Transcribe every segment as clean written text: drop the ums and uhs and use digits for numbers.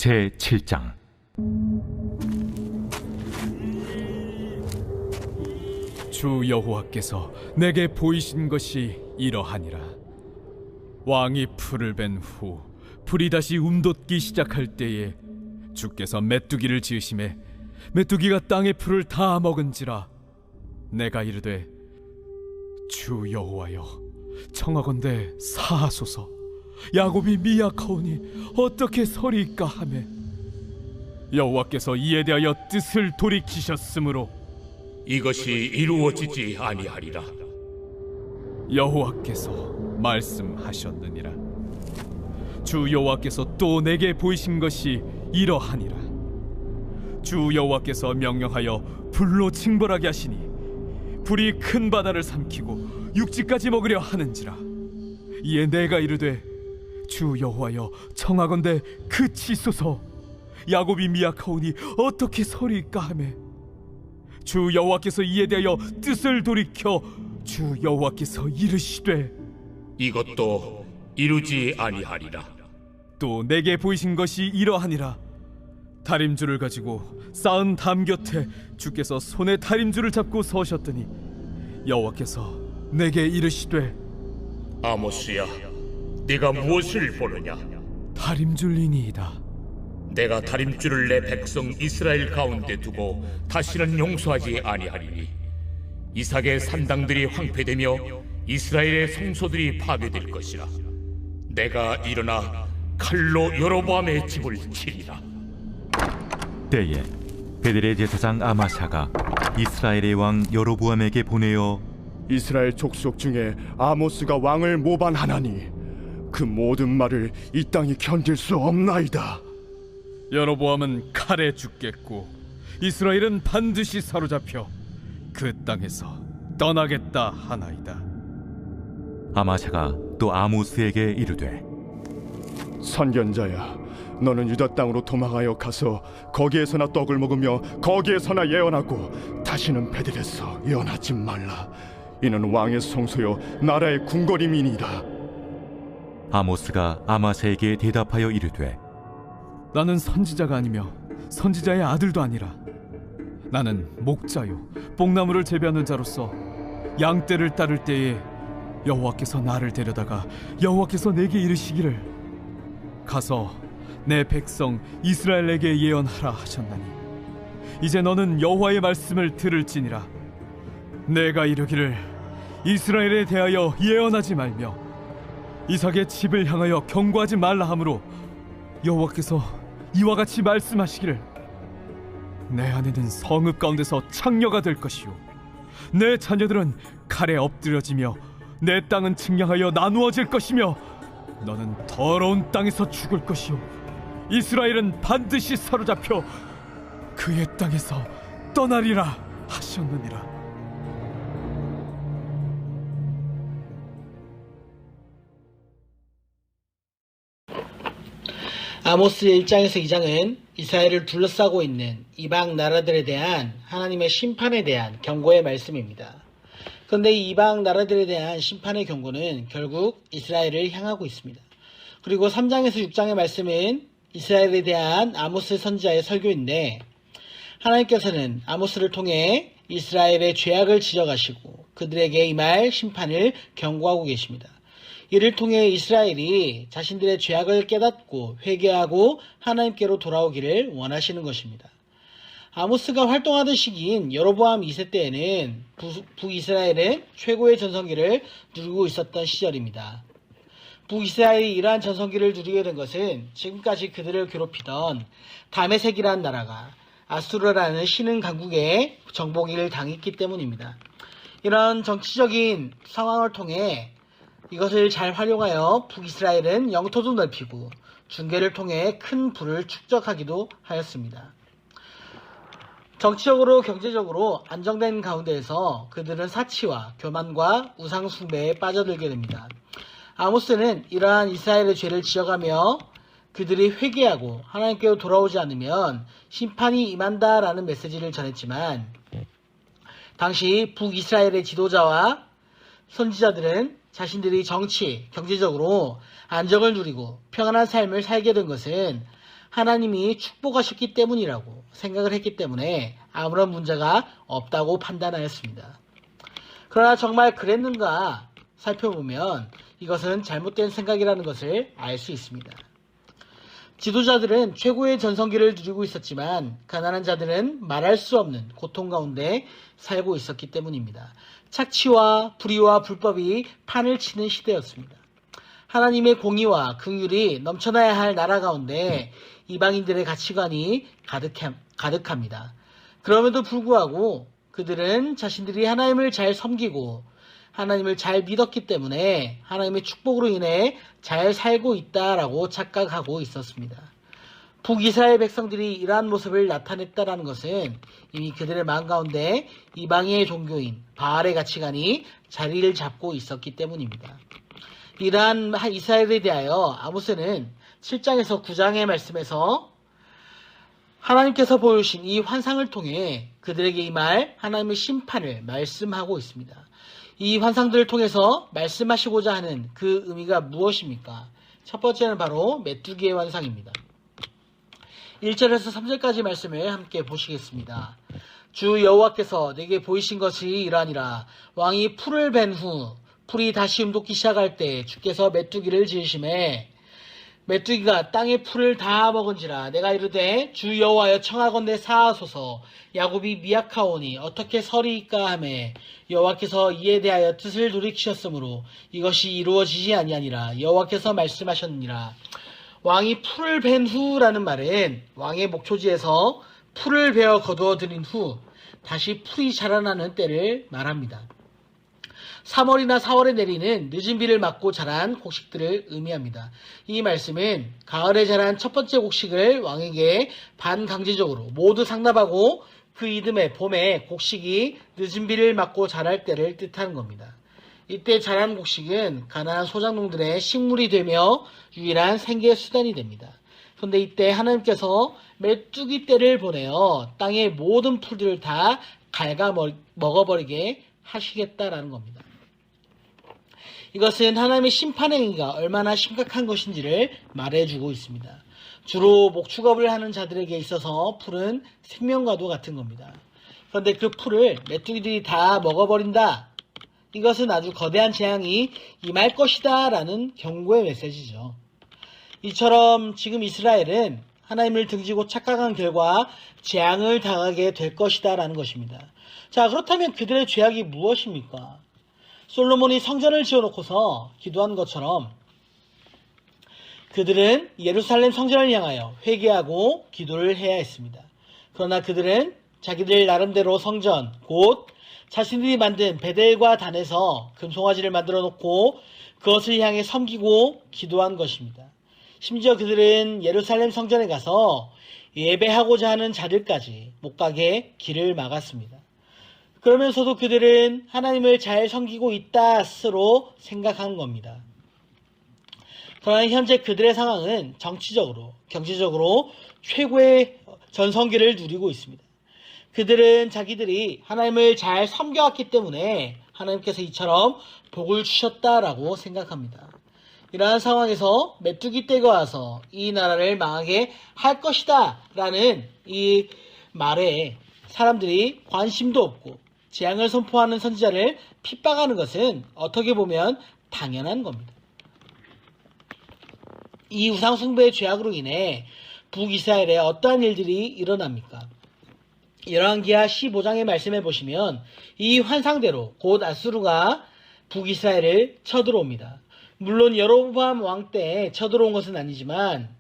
제7장. 주 여호와께서 내게 보이신 것이 이러하니라. 왕이 풀을 벤 후 풀이 다시 움돋기 시작할 때에 주께서 메뚜기를 지으심에 메뚜기가 땅의 풀을 다 먹은지라. 내가 이르되 주 여호와여, 청하건대 사하소서. 야곱이 미약하오니 어떻게 서리이까 하매 여호와께서 이에 대하여 뜻을 돌이키셨으므로 이것이 이루어지지 아니하리라. 여호와께서 말씀하셨느니라. 주 여호와께서 또 내게 보이신 것이 이러하니라. 주 여호와께서 명령하여 불로 징벌하게 하시니 불이 큰 바다를 삼키고 육지까지 먹으려 하는지라. 이에 내가 이르되 주 여호와여, 청하건대 그치소서. 야곱이 미약하오니 어떻게 서리이까 하매 주 여호와께서 이에 대하여 뜻을 돌이켜 주 여호와께서 이르시되 이것도 이루지 아니하리라. 또 내게 보이신 것이 이러하니라. 다림줄을 가지고 쌓은 담 곁에 주께서 손에 다림줄을 잡고 서셨더니 여호와께서 내게 이르시되 아모스야, 네가 무엇을 보느냐? 다림줄이니이다. 내가 다림줄을 내 백성 이스라엘 가운데 두고 다시는 용서하지 아니하리니 이삭의 산당들이 황폐되며 이스라엘의 성소들이 파괴될 것이라. 내가 일어나 칼로 여로보암의 집을 치리라. 때에 베델의 제사장 아마샤가 이스라엘의 왕 여로보암에게 보내어 이스라엘 족속 중에 아모스가 왕을 모반하나니 그 모든 말을 이 땅이 견딜 수 없나이다. 여로보암은 칼에 죽겠고 이스라엘은 반드시 사로잡혀 그 땅에서 떠나겠다 하나이다. 아마샤가 또 아모스에게 이르되 선견자야, 너는 유다 땅으로 도망하여 가서 거기에서나 떡을 먹으며 거기에서나 예언하고 다시는 베델에서 예언하지 말라. 이는 왕의 성소요 나라의 궁궐임이니이다. 아모스가 아마샤에게 대답하여 이르되 나는 선지자가 아니며 선지자의 아들도 아니라 나는 목자요 뽕나무를 재배하는 자로서 양떼를 따를 때에 여호와께서 나를 데려다가 여호와께서 내게 이르시기를 가서 내 백성 이스라엘에게 예언하라 하셨나니 이제 너는 여호와의 말씀을 들을지니라. 내가 이르기를 이스라엘에 대하여 예언하지 말며 이삭의 집을 향하여 경고하지 말라 하므로 여호와께서 이와 같이 말씀하시기를 내 아내는 성읍 가운데서 창녀가 될 것이요 내 자녀들은 칼에 엎드려지며 내 땅은 측량하여 나누어질 것이며 너는 더러운 땅에서 죽을 것이요 이스라엘은 반드시 사로잡혀 그의 땅에서 떠나리라 하셨느니라. 아모스 1장에서 2장은 이스라엘을 둘러싸고 있는 이방 나라들에 대한 하나님의 심판에 대한 경고의 말씀입니다. 그런데 이 이방 나라들에 대한 심판의 경고는 결국 이스라엘을 향하고 있습니다. 그리고 3장에서 6장의 말씀은 이스라엘에 대한 아모스 선지자의 설교인데 하나님께서는 아모스를 통해 이스라엘의 죄악을 지적하시고 그들에게 임할 심판을 경고하고 계십니다. 이를 통해 이스라엘이 자신들의 죄악을 깨닫고 회개하고 하나님께로 돌아오기를 원하시는 것입니다. 아모스가 활동하던 시기인 여로보암 2세 때에는 북이스라엘은 최고의 전성기를 누리고 있었던 시절입니다. 북이스라엘이 이러한 전성기를 누리게 된 것은 지금까지 그들을 괴롭히던 다메섹이라는 나라가 아수르라는 신흥 강국의 정복을 당했기 때문입니다. 이런 정치적인 상황을 통해 이것을 잘 활용하여 북이스라엘은 영토도 넓히고 중계를 통해 큰 부를 축적하기도 하였습니다. 정치적으로 경제적으로 안정된 가운데에서 그들은 사치와 교만과 우상 숭배에 빠져들게 됩니다. 아모스는 이러한 이스라엘의 죄를 지적하며 그들이 회개하고 하나님께로 돌아오지 않으면 심판이 임한다라는 메시지를 전했지만 당시 북이스라엘의 지도자와 선지자들은 자신들이 정치, 경제적으로 안정을 누리고 평안한 삶을 살게 된 것은 하나님이 축복하셨기 때문이라고 생각을 했기 때문에 아무런 문제가 없다고 판단하였습니다. 그러나 정말 그랬는가 살펴보면 이것은 잘못된 생각이라는 것을 알 수 있습니다. 지도자들은 최고의 전성기를 누리고 있었지만 가난한 자들은 말할 수 없는 고통 가운데 살고 있었기 때문입니다. 착취와 불의와 불법이 판을 치는 시대였습니다. 하나님의 공의와 긍휼이 넘쳐나야 할 나라 가운데 이방인들의 가치관이 가득합니다. 그럼에도 불구하고 그들은 자신들이 하나님을 잘 섬기고 하나님을 잘 믿었기 때문에 하나님의 축복으로 인해 잘 살고 있다라고 착각하고 있었습니다. 북이스라엘 백성들이 이러한 모습을 나타냈다는 것은 이미 그들의 마음 가운데 이방의 종교인 바알의 가치관이 자리를 잡고 있었기 때문입니다. 이러한 이스라엘에 대하여 아모스는 7장에서 9장의 말씀에서 하나님께서 보여주신 이 환상을 통해 그들에게 임할 하나님의 심판을 말씀하고 있습니다. 이 환상들을 통해서 말씀하시고자 하는 그 의미가 무엇입니까? 첫 번째는 바로 메뚜기의 환상입니다. 1절에서 3절까지 말씀을 함께 보시겠습니다. 주 여호와께서 내게 보이신 것이 이러하니라. 왕이 풀을 벤 후 풀이 다시 움돋기 시작할 때 주께서 메뚜기를 지으심에 메뚜기가 땅의 풀을 다 먹은지라. 내가 이르되 주 여호와여 청하건대 사하소서. 야곱이 미약하오니 어떻게 서리이까 하매 여호와께서 이에 대하여 뜻을 돌이키셨으므로 이것이 이루어지지 아니하니라. 여호와께서 말씀하셨느니라. 왕이 풀을 벤 후라는 말은 왕의 목초지에서 풀을 베어 거두어들인 후 다시 풀이 자라나는 때를 말합니다. 3월이나 4월에 내리는 늦은 비를 맞고 자란 곡식들을 의미합니다. 이 말씀은 가을에 자란 첫 번째 곡식을 왕에게 반강제적으로 모두 상납하고 그 이듬해 봄에 곡식이 늦은 비를 맞고 자랄 때를 뜻하는 겁니다. 이때 자란 곡식은 가나안 소작농들의 식물이 되며 유일한 생계 수단이 됩니다. 그런데 이때 하나님께서 메뚜기 떼를 보내어 땅의 모든 풀들을 다 갉아 먹어버리게 하시겠다라는 겁니다. 이것은 하나님의 심판 행위가 얼마나 심각한 것인지를 말해주고 있습니다. 주로 목축업을 하는 자들에게 있어서 풀은 생명과도 같은 겁니다. 그런데 그 풀을 메뚜기들이 다 먹어버린다. 이것은 아주 거대한 재앙이 임할 것이다 라는 경고의 메시지죠. 이처럼 지금 이스라엘은 하나님을 등지고 착각한 결과 재앙을 당하게 될 것이다 라는 것입니다. 자, 그렇다면 그들의 죄악이 무엇입니까? 솔로몬이 성전을 지어놓고서 기도한 것처럼 그들은 예루살렘 성전을 향하여 회개하고 기도를 해야 했습니다. 그러나 그들은 자기들 나름대로 성전, 곧 자신들이 만든 베델과 단에서 금송아지를 만들어 놓고 그것을 향해 섬기고 기도한 것입니다. 심지어 그들은 예루살렘 성전에 가서 예배하고자 하는 자들까지 못 가게 길을 막았습니다. 그러면서도 그들은 하나님을 잘 섬기고 있다 스스로 생각한 겁니다. 그러나 현재 그들의 상황은 정치적으로, 경제적으로 최고의 전성기를 누리고 있습니다. 그들은 자기들이 하나님을 잘 섬겨왔기 때문에 하나님께서 이처럼 복을 주셨다라고 생각합니다. 이러한 상황에서 메뚜기 떼가 와서 이 나라를 망하게 할 것이다 라는 이 말에 사람들이 관심도 없고 재앙을 선포하는 선지자를 핍박하는 것은 어떻게 보면 당연한 겁니다. 이 우상숭배의 죄악으로 인해 북이스라엘에 어떠한 일들이 일어납니까? 열왕기하 15장의 말씀에 보시면 이 환상대로 곧 아수르가 북이스라엘을 쳐들어옵니다. 물론 여로보암 왕 때 쳐들어온 것은 아니지만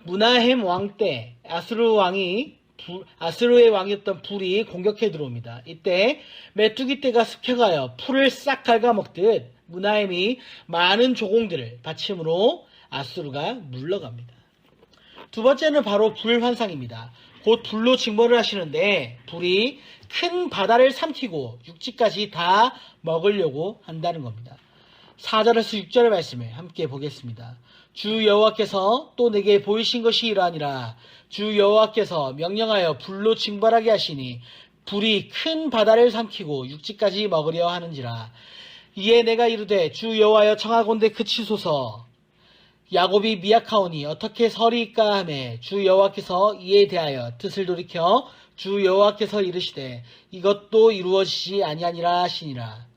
무나헴 왕 때 아수르의 왕이었던 불이 공격해 들어옵니다. 이때 메뚜기 떼가 습혀가여 풀을 싹 갉아먹듯 무나헴이 많은 조공들을 바침으로 아수르가 물러갑니다. 두 번째는 바로 불 환상입니다. 곧 불로 징벌을 하시는데 불이 큰 바다를 삼키고 육지까지 다 먹으려고 한다는 겁니다. 4절에서 6절의 말씀을 함께 보겠습니다. 주 여호와께서 또 내게 보이신 것이 이러하니라. 주 여호와께서 명령하여 불로 징벌하게 하시니 불이 큰 바다를 삼키고 육지까지 먹으려 하는지라. 이에 내가 이르되 주 여호와여 청하건대 그치소서. 야곱이 미약하오니 어떻게 서리이까 하매 주 여호와께서 이에 대하여 뜻을 돌이켜 주 여호와께서 이르시되 이것도 이루어지지 아니하니라 하시니라.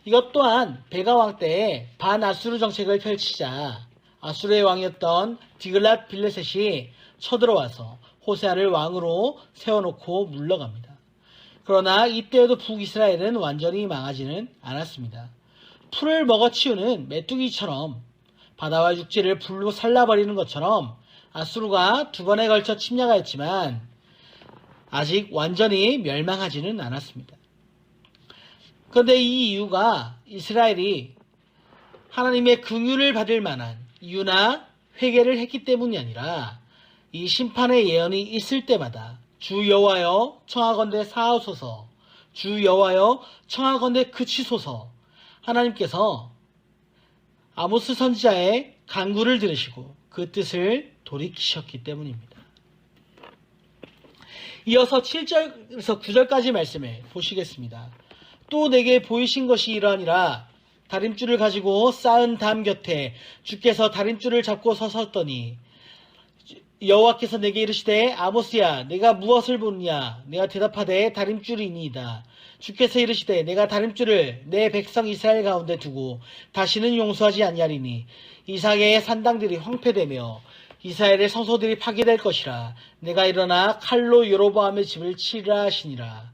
이것 또한 베가 왕 때에 반아수르 정책을 펼치자 아수르의 왕이었던 디글랏 빌레셋이 쳐들어와서 호세아를 왕으로 세워놓고 물러갑니다. 그러나 이때에도 북이스라엘은 완전히 망하지는 않았습니다. 풀을 먹어치우는 메뚜기처럼 바다와 육지를 불로 살라버리는 것처럼 아수르가 두 번에 걸쳐 침략하였지만 아직 완전히 멸망하지는 않았습니다. 그런데 이 이유가 이스라엘이 하나님의 긍휼을 받을 만한 이유나 회개를 했기 때문이 아니라 이 심판의 예언이 있을 때마다 주 여호와여 청하건대 사하소서, 주 여호와여 청하건대 그치소서, 하나님께서 아모스 선지자의 간구를 들으시고 그 뜻을 돌이키셨기 때문입니다. 이어서 7절에서 9절까지 말씀을 보시겠습니다. 또 내게 보이신 것이 이러하니라. 다림줄을 가지고 쌓은 담 곁에 주께서 다림줄을 잡고 서셨더니 여호와께서 내게 이르시되 아모스야 내가 무엇을 보느냐. 내가 대답하되 다림줄이니이다. 주께서 이르시되 내가 다림줄을 내 백성 이스라엘 가운데 두고 다시는 용서하지 아니하리니 이삭의 산당들이 황폐되며 이스라엘의 성소들이 파괴될 것이라. 내가 일어나 칼로 여로보암의 집을 치리라 하시니라.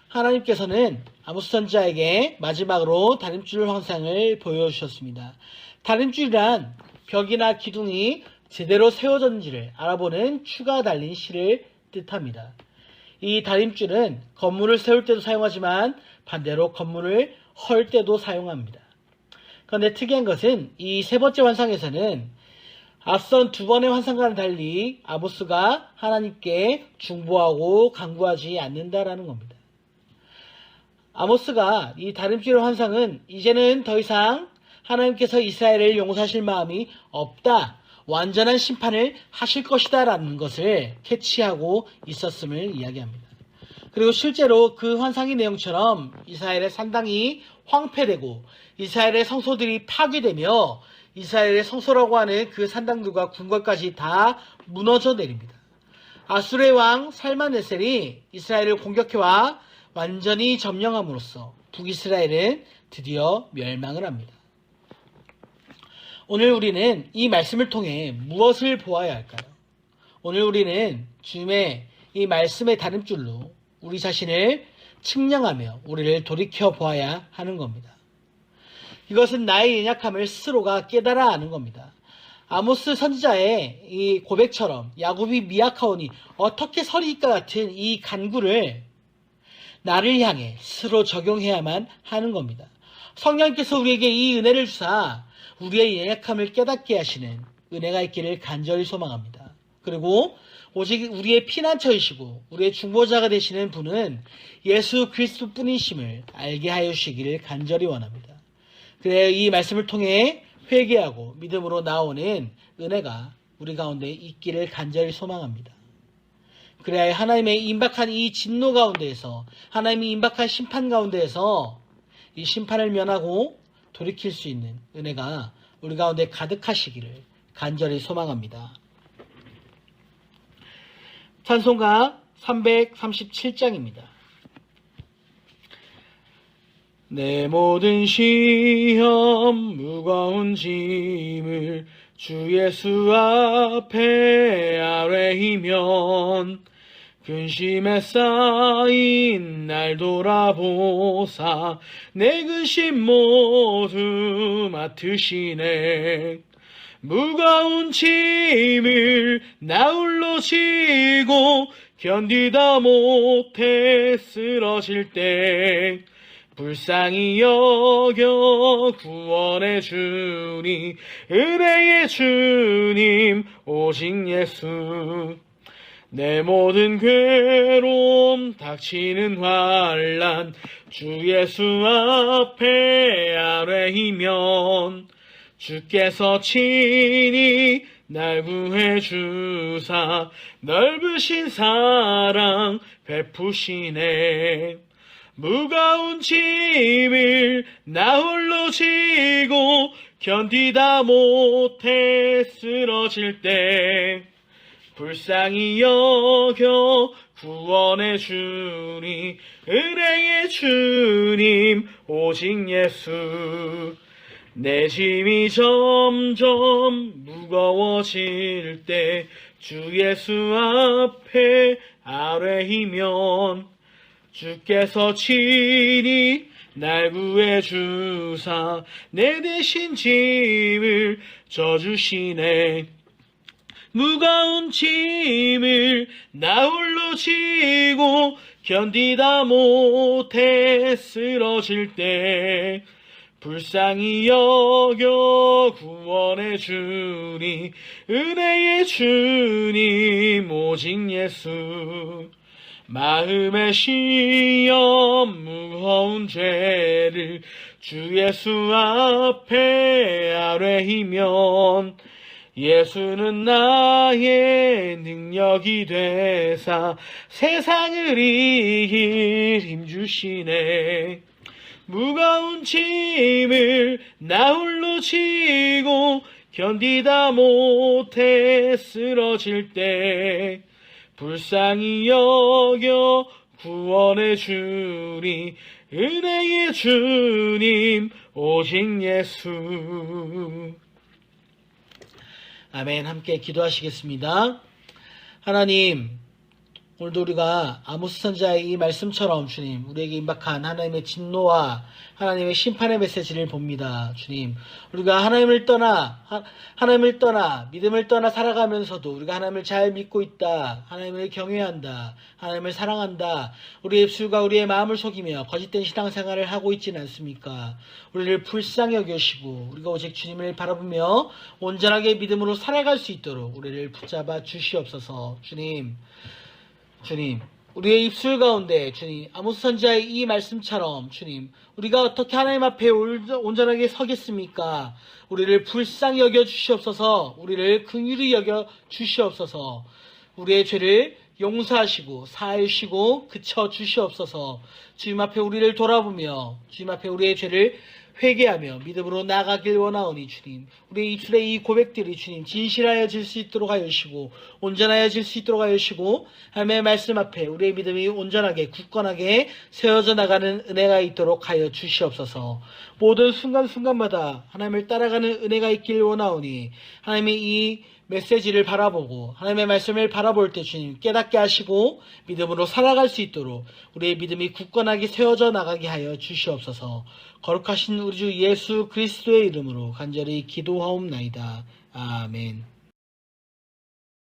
하나님께서는 아모스 선지자에게 마지막으로 다림줄 환상을 보여주셨습니다. 다림줄이란 벽이나 기둥이 제대로 세워졌는지를 알아보는 추가 달린 실을 뜻합니다. 이 다림줄은 건물을 세울 때도 사용하지만 반대로 건물을 헐 때도 사용합니다. 그런데 특이한 것은 이 세 번째 환상에서는 앞선 두 번의 환상과는 달리 아모스가 하나님께 중보하고 간구하지 않는다라는 겁니다. 아모스가 이 다림줄의 환상은 이제는 더 이상 하나님께서 이스라엘을 용서하실 마음이 없다, 완전한 심판을 하실 것이다 라는 것을 캐치하고 있었음을 이야기합니다. 그리고 실제로 그 환상의 내용처럼 이스라엘의 산당이 황폐되고 이스라엘의 성소들이 파괴되며 이스라엘의 성소라고 하는 그 산당들과 궁궐까지 다 무너져 내립니다. 아수르의 왕 살만네셀이 이스라엘을 공격해와 완전히 점령함으로써 북이스라엘은 드디어 멸망을 합니다. 오늘 우리는 이 말씀을 통해 무엇을 보아야 할까요? 오늘 우리는 주님의 이 말씀의 다림줄로 우리 자신을 측량하며 우리를 돌이켜 보아야 하는 겁니다. 이것은 나의 연약함을 스스로가 깨달아 아는 겁니다. 아모스 선지자의 이 고백처럼 야곱이 미약하오니 어떻게 서리이까 같은 이 간구를 나를 향해 스스로 적용해야만 하는 겁니다. 성령께서 우리에게 이 은혜를 주사 우리의 연약함을 깨닫게 하시는 은혜가 있기를 간절히 소망합니다. 그리고 오직 우리의 피난처이시고 우리의 중보자가 되시는 분은 예수 그리스도뿐이심을 알게 하여 주시기를 간절히 원합니다. 그래야 이 말씀을 통해 회개하고 믿음으로 나오는 은혜가 우리 가운데 있기를 간절히 소망합니다. 그래야 하나님의 임박한 이 진노 가운데에서, 하나님이 임박한 심판 가운데에서 이 심판을 면하고 돌이킬 수 있는 은혜가 우리 가운데 가득하시기를 간절히 소망합니다. 찬송가 337장입니다. 내 모든 시험 무거운 짐을 주 예수 앞에 아뢰이면 근심에 쌓인 날 돌아보사 내 근심 모두 맡으시네. 무거운 짐을 나 홀로 지고 견디다 못해 쓰러질 때 불쌍히 여겨 구원해 주니 은혜의 주님 오직 예수. 내 모든 괴로움 닥치는 환난 주 예수 앞에 아뢰이면 주께서 친히 날 구해 주사 넓으신 사랑 베푸시네. 무거운 짐을 나 홀로 지고 견디다 못해 쓰러질 때 불쌍히 여겨 구원해 주니 은혜의 주님 오직 예수. 내 짐이 점점 무거워질 때 주 예수 앞에 아뢰이면 주께서 친히 날 구해 주사 내 대신 짐을 져주시네. 무거운 짐을 나 홀로 지고 견디다 못해 쓰러질 때 불쌍히 여겨 구원해 주니 은혜의 주님 오직 예수. 마음의 시험 무거운 죄를 주 예수 앞에 아뢰이면 예수는 나의 능력이 되사 세상을 이길 힘주시네. 무거운 짐을 나 홀로 지고 견디다 못해 쓰러질 때 불쌍히 여겨 구원해 주니 은혜의 주님 오직 예수. 아멘. 함께 기도하시겠습니다. 하나님, 오늘도 우리가 아모스 선지자의 이 말씀처럼 주님 우리에게 임박한 하나님의 진노와 하나님의 심판의 메시지를 봅니다. 주님, 우리가 하나님을 떠나 믿음을 떠나 살아가면서도 우리가 하나님을 잘 믿고 있다, 하나님을 경외한다, 하나님을 사랑한다, 우리의 입술과 우리의 마음을 속이며 거짓된 신앙생활을 하고 있지는 않습니까? 우리를 불쌍히 여기시고 우리가 오직 주님을 바라보며 온전하게 믿음으로 살아갈 수 있도록 우리를 붙잡아 주시옵소서. 주님, 우리의 입술 가운데 주님 아모스 선지자의 이 말씀처럼 주님 우리가 어떻게 하나님 앞에 온전하게 서겠습니까? 우리를 불쌍히 여겨 주시옵소서. 우리를 긍휼히 여겨 주시옵소서. 우리의 죄를 용서하시고 사하시고 그쳐 주시옵소서. 주님 앞에 우리를 돌아보며 주님 앞에 우리의 죄를 회개하며 믿음으로 나아가길 원하오니 주님 우리의 입술의 이 고백들이 주님 진실하여질 수 있도록 하여 주시고 온전하여질 수 있도록 하여 주시고 하나님의 말씀 앞에 우리의 믿음이 온전하게 굳건하게 세워져 나가는 은혜가 있도록 하여 주시옵소서. 모든 순간순간마다 하나님을 따라가는 은혜가 있길 원하오니 하나님의 이 메시지를 바라보고 하나님의 말씀을 바라볼 때 주님 깨닫게 하시고 믿음으로 살아갈 수 있도록 우리의 믿음이 굳건하게 세워져 나가게 하여 주시옵소서. 거룩하신 우리 주 예수 그리스도의 이름으로 간절히 기도하옵나이다. 아멘.